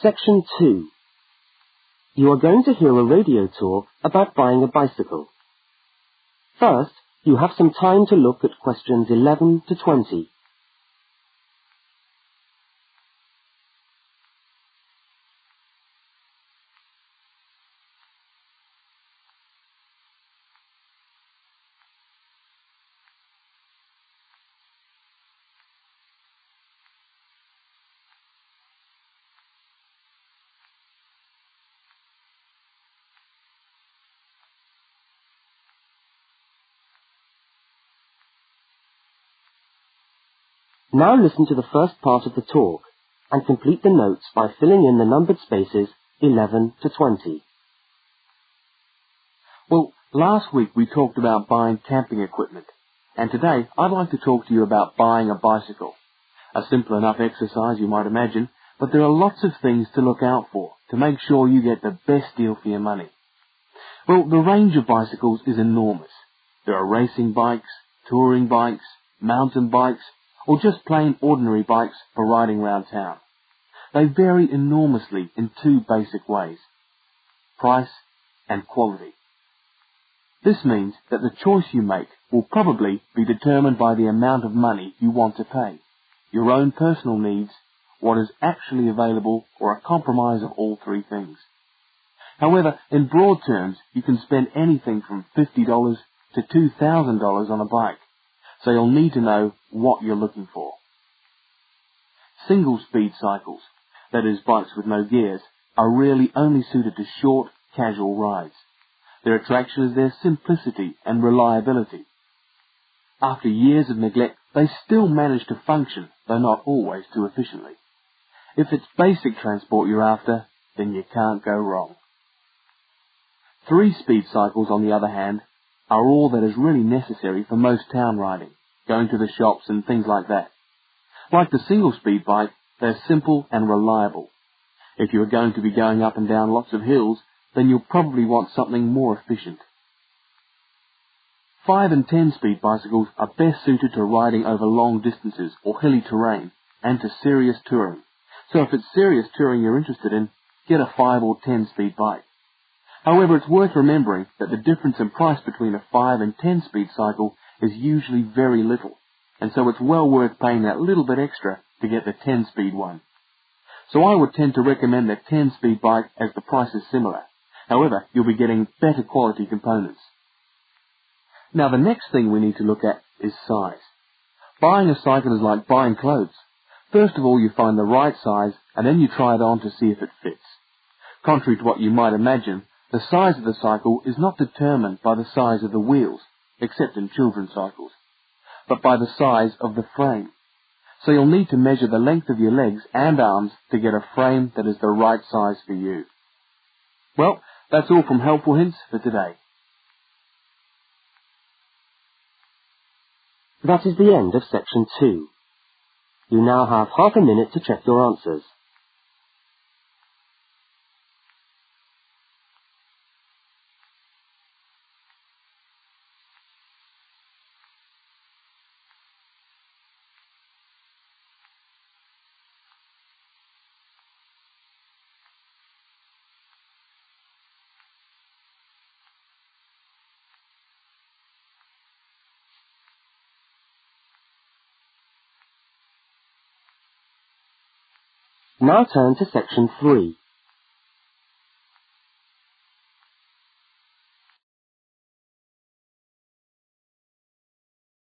Section 2. You are going to hear a radio tour about buying a bicycle. First, you have some time to look at questions 11 to 20. Now listen to the first part of the talk and complete the notes by filling in the numbered spaces 11 to 20. Well, last week we talked about buying camping equipment, and today I'd like to talk to you about buying a bicycle. A simple enough exercise, you might imagine, but there are lots of things to look out for to make sure you get the best deal for your money. Well, the range of bicycles is enormous. There are racing bikes, touring bikes, mountain bikes, or just plain ordinary bikes for riding around town. They vary enormously in two basic ways: price and quality. This means that the choice you make will probably be determined by the amount of money you want to pay, your own personal needs, what is actually available, or a compromise of all three things. However, in broad terms, you can spend anything from $50 to $2,000 on a bike, so you'll need to know what you're looking for. Single-speed cycles, that is bikes with no gears, are really only suited to short, casual rides. Their attraction is their simplicity and reliability. After years of neglect, they still manage to function, though not always too efficiently. If it's basic transport you're after, then you can't go wrong. Three-speed cycles, on the other hand, are all that is really necessary for most town riding, going to the shops and things like that. Like the single-speed bike, they're simple and reliable. If you are going to be going up and down lots of hills, then you'll probably want something more efficient. 5 and 10-speed bicycles are best suited to riding over long distances or hilly terrain and to serious touring. So if it's serious touring you're interested in, get a 5 or 10-speed bike. However, it's worth remembering that the difference in price between a 5 and 10-speed cycle is usually very little, and so it's well worth paying that little bit extra to get the 10-speed one. So I would tend to recommend the 10-speed bike as the price is similar. However, you'll be getting better quality components. Now the next thing we need to look at is size. Buying a cycle is like buying clothes. First of all, you find the right size, and then you try it on to see if it fits. Contrary to what you might imagine, the size of the cycle is not determined by the size of the wheels, except in children's cycles, but by the size of the frame. So you'll need to measure the length of your legs and arms to get a frame that is the right size for you. Well, that's all from Helpful Hints for today. That is the end of Section 2. You now have half a minute to check your answers. Now turn to Section 3.